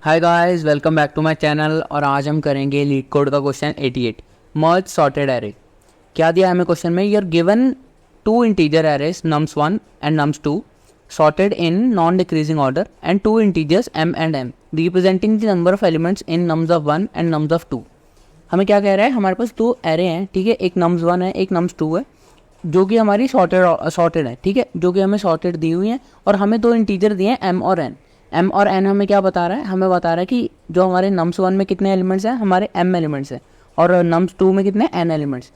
Hi guys, welcome back to my channel. और आज हम करेंगे लीड कोड का क्वेश्चन 88 मर्ज सॉर्टेड एरे। क्या दिया है हमें क्वेश्चन में? You're given two integer arrays nums1 and nums2 sorted in non decreasing order and two integers m and n representing the number of elements in nums of 1 and nums of 2। हमें क्या कह रहा है? हमारे पास दो array हैं, ठीक है, एक nums1 है एक nums2 है, जो कि हमारी सॉर्टेड है, ठीक है, जो कि हमें सॉर्टेड दी हुई है। और हमें दो इंटीजर दिए हैं m और n। m और n हमें क्या बता रहा है? हमें बता रहा है कि जो हमारे nums1 में कितने एलिमेंट्स हैं, हमारे m एलिमेंट्स हैं, और nums2 में कितने n एलिमेंट्स,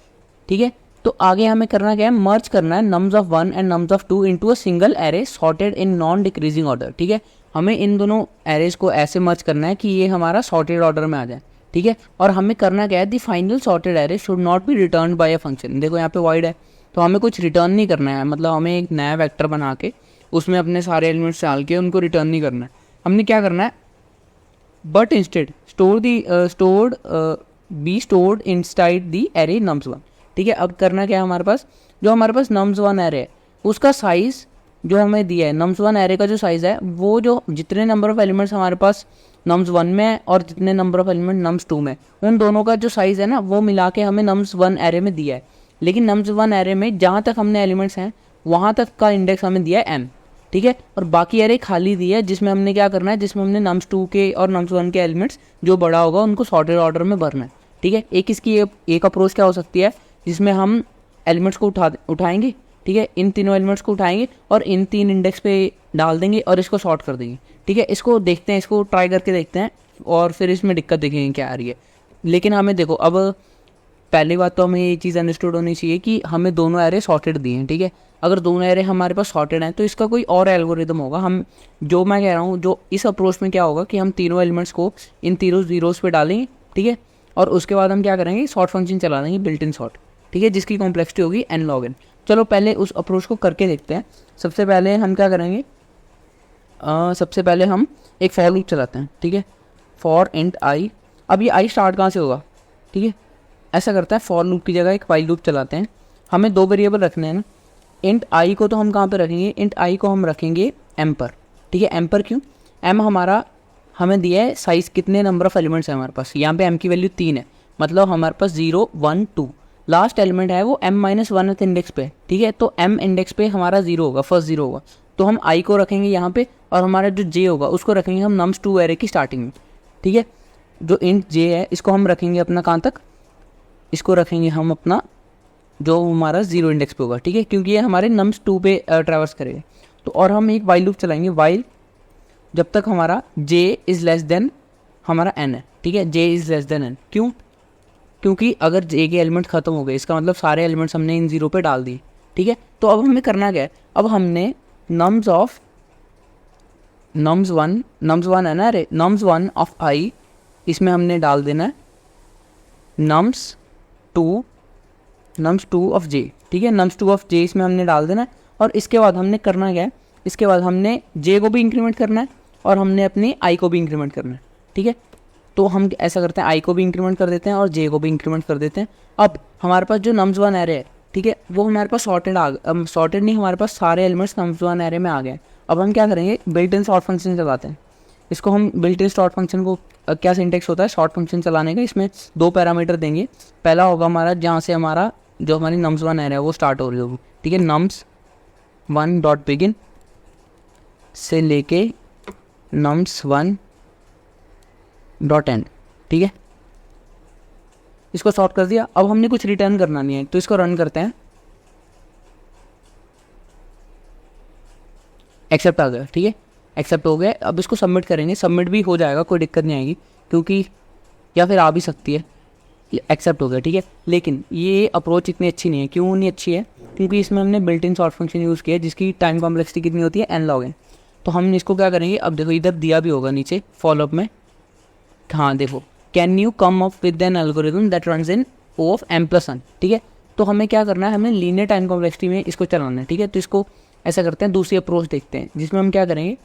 ठीक है। तो आगे हमें करना क्या है? मर्ज करना है nums of 1 and nums of 2 into a single array sorted in non decreasing order, ठीक है। हमें इन दोनों एरेज को ऐसे मर्ज करना है कि ये हमारा सॉर्टेड ऑर्डर में आ जाए, ठीक है। और हमें करना क्या है? The final sorted array should not be return by a function. देखो यहाँ पे वॉइड है, तो हमें कुछ रिटर्न नहीं करना है, मतलब हमें एक नया वेक्टर बना के उसमें अपने सारे एलिमेंट्स डाल के उनको रिटर्न नहीं करना है। हमने क्या करना है? But instead be stored inside the array nums1, ठीक है। अब करना क्या है हमारे पास? जो हमारे पास nums1 एरे है उसका साइज़ जो हमें दिया है, nums1 एरे का जो साइज़ है वो जो जितने नंबर ऑफ एलिमेंट्स हमारे पास nums1 में है और जितने नंबर ऑफ एलिमेंट nums2 में, उन दोनों का जो साइज़ है ना वो मिला के हमें nums1 एरे में दिया है। लेकिन nums1 एरे में जहाँ तक हमने एलिमेंट्स हैं वहाँ तक का इंडेक्स हमें दिया है m, ठीक है। और बाकी एरे खाली दी है जिसमें हमने क्या करना है? जिसमें हमने nums2 के और nums1 के एलिमेंट्स जो बड़ा होगा उनको सॉर्टेड ऑर्डर में भरना है, ठीक है। एक अप्रोच क्या हो सकती है जिसमें हम एलिमेंट्स को उठाएंगे, ठीक है, इन तीनों एलिमेंट्स को उठाएंगे और इन तीन इंडेक्स पे डाल देंगे और इसको सॉर्ट कर देंगे, ठीक है। इसको देखते हैं, इसको ट्राई करके देखते हैं और फिर इसमें दिक्कत देखेंगे क्या आ रही है। लेकिन हमें देखो, अब पहली बात तो हमें ये चीज़ अंडरस्टूड होनी चाहिए कि हमें दोनों एरे सॉर्टेड दिए हैं, ठीक है। अगर दोनों एरे हमारे पास सॉर्टेड हैं तो इसका कोई और एल्गोरिदम होगा। हम जो मैं कह रहा हूँ, जो इस अप्रोच में क्या होगा कि हम तीनों एलिमेंट्स को इन तीनों जीरोस पे डालेंगे, ठीक है। और उसके बाद हम क्या करेंगे? सॉर्ट फंक्शन चला देंगे, बिल्ट इन सॉर्ट, ठीक है, जिसकी कॉम्प्लेक्सिटी होगी n log n। चलो पहले उस अप्रोच को करके देखते हैं। सबसे पहले हम क्या करेंगे? सबसे पहले हम एक फॉर लूप चलाते हैं, ठीक है, फॉर इंट आई। अब ये आई स्टार्ट कहाँ से होगा? ठीक है, ऐसा करता है, फॉर लूप की जगह एक वाइल लूप चलाते हैं। हमें दो वेरिएबल रखने हैं ना। इंट आई को तो हम कहाँ पे रखेंगे? इंट आई को हम रखेंगे m पर, ठीक है। m पर क्यों? m हमारा हमें दिया है साइज़, कितने नंबर ऑफ एलिमेंट्स हैं हमारे पास। यहाँ पे m की वैल्यू 3 है, मतलब हमारे पास 0 1 2 लास्ट एलिमेंट है वो m-1th इंडेक्स पे, ठीक है। तो m इंडेक्स पे हमारा 0 होगा, फर्स्ट 0 होगा, तो हम i को रखेंगे यहाँ पे और हमारा जो j होगा उसको रखेंगे हम nums2 एरे की स्टार्टिंग में, ठीक है। जो इंट j है इसको हम रखेंगे अपना कहाँ तक? इसको रखेंगे हम अपना जो हमारा 0 इंडेक्स पे होगा, ठीक है, क्योंकि ये हमारे nums2 पे ट्रैवर्स करेगा। तो और हम एक वाइल लूप चलाएंगे, वाइल जब तक हमारा j इज़ लेस देन हमारा n है, ठीक है, j is less than n। क्यों? क्योंकि अगर j के एलिमेंट खत्म हो गए इसका मतलब सारे एलिमेंट्स हमने इन 0 पे डाल दिए, ठीक है। तो अब हमें करना क्या है? अब हमने nums1 है ना, अरे nums1 ऑफ i, इसमें हमने डाल देना है nums2 ऑफ j, ठीक है, nums2 ऑफ j इसमें हमने डाल देना है। और इसके बाद हमने करना क्या है? इसके बाद हमने j को भी इंक्रीमेंट करना है और हमने अपनी i को भी इंक्रीमेंट करना है, ठीक है। तो हम ऐसा करते हैं, i को भी इंक्रीमेंट कर देते हैं और j को भी इंक्रीमेंट कर देते हैं। अब हमारे पास जो nums1 एरे है, ठीक है, वो हमारे पास सॉर्टेड नहीं, हमारे पास सारे एलिमेंट्स nums1 एरे में आ गए। अब हम क्या करेंगे? बिल्ट इन सॉर्ट फंक्शन चलाते हैं। इसको हम बिल्ट इन सॉर्ट फंक्शन को क्या सिंटेक्स होता है सॉर्ट फंक्शन चलाने का? इसमें दो पैरामीटर देंगे। पहला होगा हमारा जहाँ से हमारा जो हमारी nums1 एरे है वो स्टार्ट हो रही होगी, ठीक है, nums1 डॉट बिगिन से लेके nums1 डॉट एंड, ठीक है। इसको सॉर्ट कर दिया। अब हमने कुछ रिटर्न करना नहीं है, तो इसको रन करते हैं। एक्सेप्ट आ गया, ठीक है, एक्सेप्ट हो गया। अब इसको सबमिट करेंगे, सबमिट भी हो जाएगा, कोई दिक्कत नहीं आएगी, क्योंकि या फिर आ भी सकती है। एक्सेप्ट हो गया, ठीक है। लेकिन ये अप्रोच इतनी अच्छी नहीं है। क्यों नहीं अच्छी है? क्योंकि इसमें हमने built in sort function use किया जिसकी टाइम कॉम्प्लेक्सिटी कितनी होती है? n log n। तो हम इसको क्या करेंगे? अब देखो इधर दिया भी होगा नीचे फॉलोअप में, हाँ देखो, can you come up with an algorithm that runs in O of m+1, ठीक है। तो हमें क्या करना है? हमें लीनियर टाइम कॉम्प्लेक्सिटी में इसको चलाना है, ठीक है। तो इसको ऐसा करते हैं, दूसरी अप्रोच देखते हैं जिसमें हम क्या करेंगे,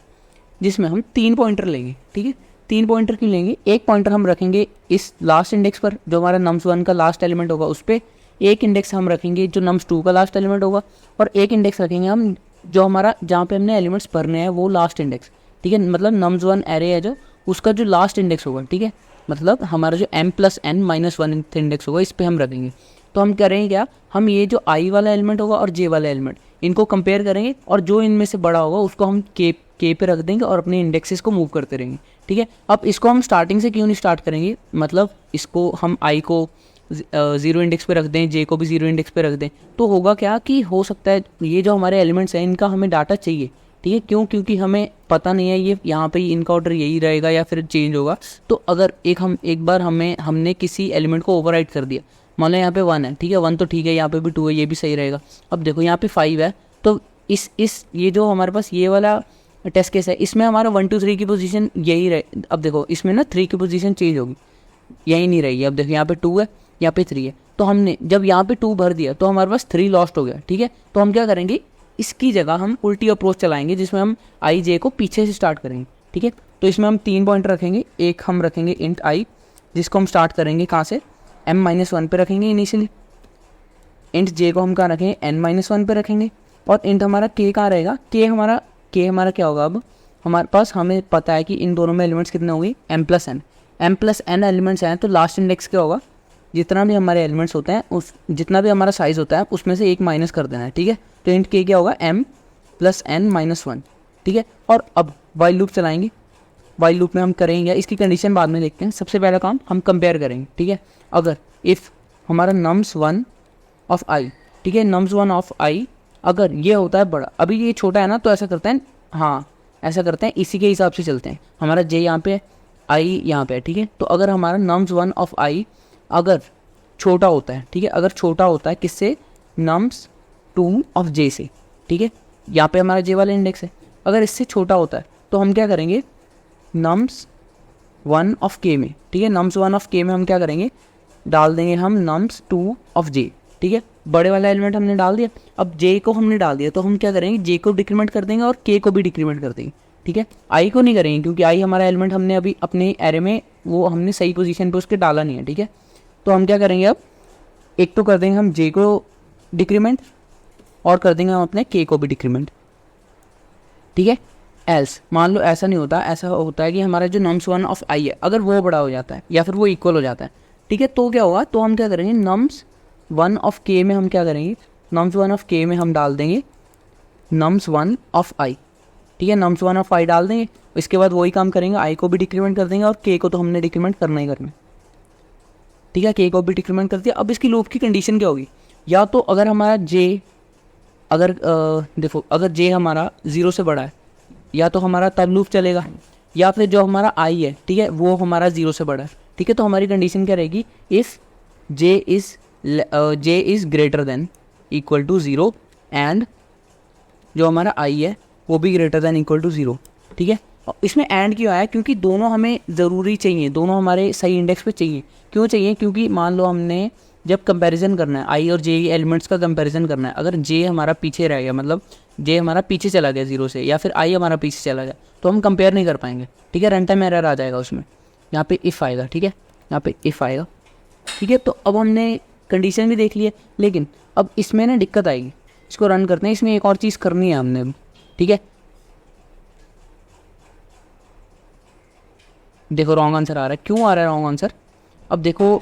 जिसमें हम 3 पॉइंटर लेंगे, ठीक है। 3 पॉइंटर क्यों लेंगे? एक पॉइंटर हम रखेंगे इस लास्ट इंडेक्स पर जो हमारा nums1 का लास्ट एलिमेंट होगा उस पर, एक इंडेक्स हम रखेंगे जो nums2 का लास्ट एलिमेंट होगा, और एक इंडेक्स रखेंगे हम जो हमारा जहाँ पे हमने एलिमेंट्स भरने हैं वो लास्ट इंडेक्स, ठीक है, मतलब nums1 एरे है जो उसका जो लास्ट इंडेक्स होगा, ठीक है, मतलब हमारा जो m+n-1 इंडेक्स होगा इस पे हम रखेंगे। तो हम करेंगे क्या, हम ये जो i वाला एलिमेंट होगा और j वाला एलिमेंट इनको कंपेयर करेंगे और जो इनमें से बड़ा होगा उसको हम k पे रख देंगे और अपने इंडेक्सेस को मूव करते रहेंगे, ठीक है। अब इसको हम स्टार्टिंग से क्यों नहीं स्टार्ट करेंगे, मतलब इसको हम i को 0 इंडेक्स पे रख दें, j को भी 0 इंडेक्स पे रख दें, तो होगा क्या कि हो सकता है ये जो हमारे एलिमेंट्स हैं इनका हमें डाटा चाहिए, ठीक है। क्यों, क्योंकि हमें पता नहीं है ये यहाँ पे इनका ऑर्डर यही रहेगा या फिर चेंज होगा। तो अगर एक बार हमने किसी एलिमेंट को ओवरराइट कर दिया, मान लो यहाँ पे 1 है, ठीक है, 1 तो ठीक है, यहाँ पे भी 2 है, ये भी सही रहेगा। अब देखो यहाँ पे 5 है, तो इस ये जो हमारे पास ये वाला टेस्ट केस है इसमें हमारा 1 2 3 की पोजीशन यही रहे। अब देखो इसमें ना 3 की पोजीशन चेंज होगी, यही नहीं रहेगी। अब देखो यहाँ पे 2 है, यहाँ पे 3 है, तो हमने जब यहाँ पे 2 भर दिया तो हमारे पास 3 लॉस्ट हो गया, ठीक है। तो हम क्या करेंगे, इसकी जगह हम उल्टी अप्रोच चलाएंगे जिसमें हम आई जे को पीछे से स्टार्ट करेंगे, ठीक है। तो इसमें हम 3 पॉइंट रखेंगे, एक हम रखेंगे इंट आई जिसको हम स्टार्ट करेंगे कहाँ से, m-1 पे रखेंगे इनिशियली। इंट जे को हम कहाँ रखेंगे, n-1 पे रखेंगे। और इंट हमारा k कहाँ रहेगा, k हमारा क्या होगा, अब हमारे पास हमें पता है कि इन दोनों में एलिमेंट्स कितने होंगे, m+n एलिमेंट्स हैं, तो लास्ट इंडेक्स क्या होगा, जितना भी हमारे एलिमेंट्स होते हैं उस जितना भी हमारा साइज़ होता है उसमें से एक माइनस कर देना है, ठीक है। तो इंट k क्या होगा, m+n-1, ठीक है। और अब वाइल लूप चलाएंगे, वाइल लूप में हम करेंगे इसकी कंडीशन बाद में देखते हैं, सबसे पहला काम हम कंपेयर करेंगे, ठीक है। अगर इफ़ हमारा nums1 ऑफ i, ठीक है, nums1 ऑफ i अगर ये होता है बड़ा, अभी ये छोटा है ना, तो ऐसा करते हैं, हाँ ऐसा करते हैं, इसी के हिसाब से चलते हैं। हमारा j यहाँ पे, i यहाँ पे, ठीक है। तो अगर हमारा nums1 ऑफ i अगर छोटा होता है, ठीक है, अगर छोटा होता है किससे, nums2 ऑफ j से, ठीक है, यहाँ पे हमारा j वाला इंडेक्स है, अगर इससे छोटा होता है तो हम क्या करेंगे, nums1 ऑफ k में, ठीक है, nums1 ऑफ k में हम क्या करेंगे, डाल देंगे हम nums2 ऑफ j, ठीक है। बड़े वाला एलिमेंट हमने डाल दिया, अब j को हमने डाल दिया तो हम क्या करेंगे, j को डिक्रीमेंट कर देंगे और k को भी डिक्रीमेंट कर देंगे, ठीक है। i को नहीं करेंगे क्योंकि i हमारा एलिमेंट हमने अभी अपने एरे में वो हमने सही पोजीशन पे उसके डाला नहीं है, ठीक है। तो हम क्या करेंगे, अब एक तो कर देंगे हम j को डिक्रीमेंट और कर देंगे हम अपने k को भी डिक्रीमेंट, ठीक है। एल्स मान लो ऐसा नहीं होता, ऐसा होता है कि हमारा जो nums1 ऑफ i है अगर वो बड़ा हो जाता है या फिर वो इक्वल हो जाता है, ठीक है, तो क्या होगा, तो हम क्या करेंगे, nums1 ऑफ k में हम क्या करेंगे, nums1 ऑफ k में हम डाल देंगे nums1 ऑफ i, ठीक है, nums1 ऑफ i डाल देंगे। इसके बाद वही काम करेंगे, i को भी डिक्रीमेंट कर देंगे और k को तो हमने डिक्रीमेंट करना ही करना है, ठीक है, k को भी डिक्रीमेंट कर दिया। अब इसकी लूप की कंडीशन क्या होगी, या तो अगर हमारा j अगर देखो अगर j हमारा 0 से बड़ा है या तो हमारा तब लूप चलेगा, या फिर जो हमारा i है, ठीक है, वो हमारा 0 से बड़ा है, ठीक है। तो हमारी कंडीशन क्या रहेगी, if j is greater than equal to 0 and जो हमारा i है वो भी ग्रेटर देन इक्वल टू 0, ठीक है। इसमें एंड क्यों आया, क्योंकि दोनों हमें ज़रूरी चाहिए, दोनों हमारे सही इंडेक्स पे चाहिए। क्यों चाहिए, क्योंकि मान लो हमने जब कंपैरिजन करना है i और j एलिमेंट्स का कंपैरिजन करना है, अगर j हमारा पीछे रह गया, मतलब j हमारा पीछे चला गया 0 से, या फिर i हमारा पीछे चला गया, तो हम कंपेयर नहीं कर पाएंगे, ठीक है, रन टाइम एरर आ जाएगा उसमें। यहाँ पे इफ़ आएगा, ठीक है, यहाँ पे इफ़ आएगा, ठीक है। तो अब हमने कंडीशन भी देख लिया, लेकिन अब इसमें ना दिक्कत आएगी, इसको रन करते हैं, इसमें एक और चीज़ करनी है हमने, ठीक है। देखो रॉन्ग आंसर आ रहा है, क्यों आ रहा है रॉन्ग आंसर, अब देखो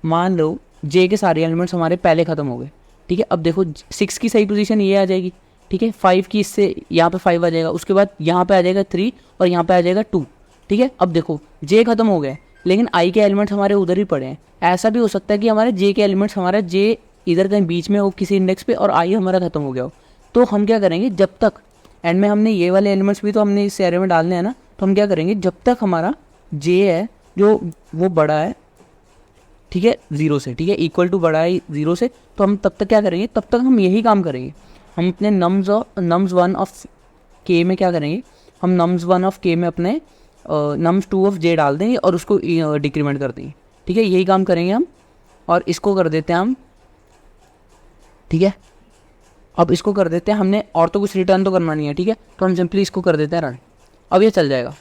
मान लो j के सारे एलिमेंट्स हमारे पहले ख़त्म हो गए, ठीक है। अब देखो 6 की सही पोजीशन ये आ जाएगी, ठीक है, 5 की इससे यहाँ पे 5 आ जाएगा, उसके बाद यहाँ पे आ जाएगा 3 और यहाँ पे आ जाएगा 2, ठीक है। अब देखो j खत्म हो गए लेकिन i के एलिमेंट्स हमारे उधर ही पड़े हैं। ऐसा भी हो सकता है कि हमारे j के एलिमेंट्स, हमारा j इधर कहीं बीच में हो किसी इंडेक्स पे और i हमारा खत्म हो गया हो, तो हम क्या करेंगे, जब तक एंड में हमने ये वाले एलिमेंट्स भी तो हमने इस एरे में डालने हैं ना, तो हम क्या करेंगे, जब तक हमारा j है जो वो बड़ा है, ठीक है, 0 से, ठीक है, इक्वल टू बड़ा है 0 से, तो हम तब तक क्या करेंगे, तब तक हम यही काम करेंगे, हम अपने nums1 ऑफ k में क्या करेंगे, हम nums1 ऑफ k में अपने nums2 ऑफ j डाल देंगे और उसको डिक्रीमेंट कर देंगे, ठीक है, यही काम करेंगे हम। और इसको कर देते हैं हम, ठीक है, अब इसको कर देते हैं, हमने और तो कुछ रिटर्न तो करना नहीं है, ठीक है, तो हम सिंपली इसको कर देते हैं रन, अब ये चल जाएगा,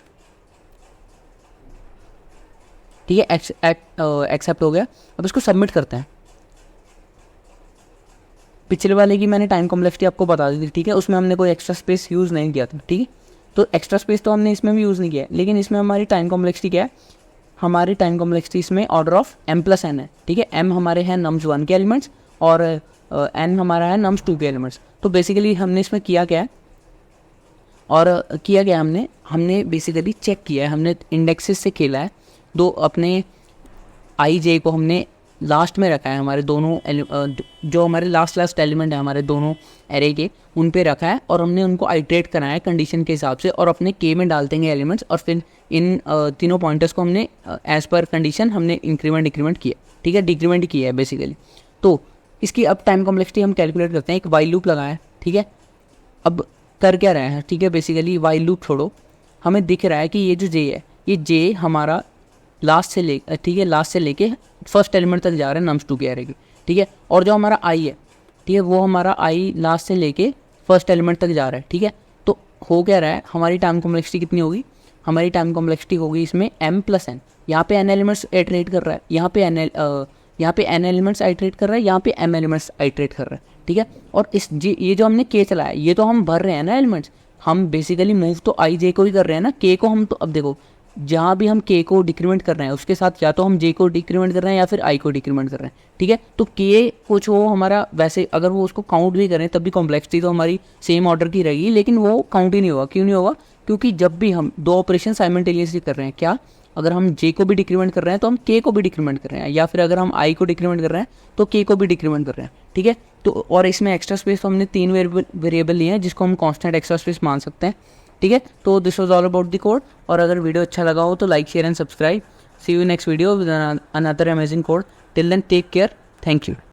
ठीक है, एक्सेप्ट हो गया। अब इसको सबमिट करते हैं। पिछले वाले की मैंने टाइम कॉम्प्लेक्सिटी आपको बता दी थी, ठीक है, उसमें हमने कोई एक्स्ट्रा स्पेस यूज़ नहीं किया था, ठीक है। तो एक्स्ट्रा स्पेस तो हमने इसमें भी यूज़ नहीं किया है, लेकिन इसमें हमारी टाइम कॉम्प्लेक्सिटी क्या है, हमारी टाइम कॉम्प्लेक्सिटी इसमें order of m plus N है, ठीक है। m हमारे हैं नम्स 1 के एलिमेंट्स और n हमारा है नम्स 2 के एलिमेंट्स। तो बेसिकली हमने इसमें किया क्या है, और किया गया हमने बेसिकली चेक किया है, हमने इंडेक्सेस से खेला है, दो अपने आई जे को हमने लास्ट में रखा है, हमारे दोनों जो हमारे लास्ट एलिमेंट है हमारे दोनों एरे के, उन पे रखा है और हमने उनको आइट्रेट कराया है कंडीशन के हिसाब से, और अपने के में डाल देंगे एलिमेंट्स, और फिर इन तीनों पॉइंटर्स को हमने एज पर कंडीशन हमने इंक्रीमेंट डिक्रीमेंट किया, ठीक है, डिक्रीमेंट किया है बेसिकली। तो इसकी अब टाइम कॉम्प्लेक्सिटी हम कैलकुलेट करते हैं, एक वाइल लूप लगाया है, ठीक है। अब कर क्या रहे हैं, ठीक है, बेसिकली वाइल लूप छोड़ो, हमें दिख रहा है कि ये जो जे है, ये जे हमारा लास्ट से ले, ठीक है, लास्ट से लेके फर्स्ट एलिमेंट तक जा रहे हैं नम्स 2 के एरे के, ठीक है। और जो हमारा आई है, ठीक है, वो हमारा आई लास्ट से लेके फर्स्ट एलिमेंट तक जा रहा है, ठीक है। तो हो क्या रहा है, हमारी टाइम कॉम्प्लेक्सिटी कितनी होगी, हमारी टाइम कॉम्प्लेक्सिटी होगी इसमें m प्लस एन, यहाँ पे n एलिमेंट्स आइट्रेट कर रहा है, यहाँ पे n एलिमेंट्स आइट्रेट कर रहा है, यहाँ पे m एलिमेंट्स आइट्रेट कर रहा है, ठीक है। और ये जो हमने k चलाया, ये तो हम भर रहे हैं ना एलिमेंट्स, हम बेसिकली मूव तो आई जे को ही कर रहे हैं ना, k को हम तो अब देखो जहाँ भी हम k को डिक्रीमेंट कर रहे हैं उसके साथ या तो हम j को डिक्रीमेंट कर रहे हैं या फिर i को डिक्रीमेंट कर रहे हैं, ठीक है। तो k कुछ वो हमारा वैसे अगर वो उसको काउंट भी करें तब भी कॉम्प्लेक्सिटी तो हमारी सेम ऑर्डर की रहेगी, लेकिन वो काउंट ही नहीं होगा। क्यों नहीं होगा, क्योंकि जब भी हम दो ऑपरेशन साइमल्टेनियसली कर रहे हैं, क्या, अगर हम j को भी डिक्रीमेंट कर रहे हैं तो हम k को भी डिक्रीमेंट कर रहे हैं, या फिर अगर हम i को डिक्रीमेंट कर रहे हैं तो k को भी डिक्रीमेंट कर रहे हैं, ठीक है। तो और इसमें एक्स्ट्रा स्पेस तो हमने 3 वेरिएबल लिए हैं जिसको हम कांस्टेंट एक्स्ट्रा स्पेस मान सकते हैं, ठीक है। तो this was all about the code, और अगर वीडियो अच्छा लगा हो तो like share and subscribe. See you next video with another amazing code. Till then take care, thank you.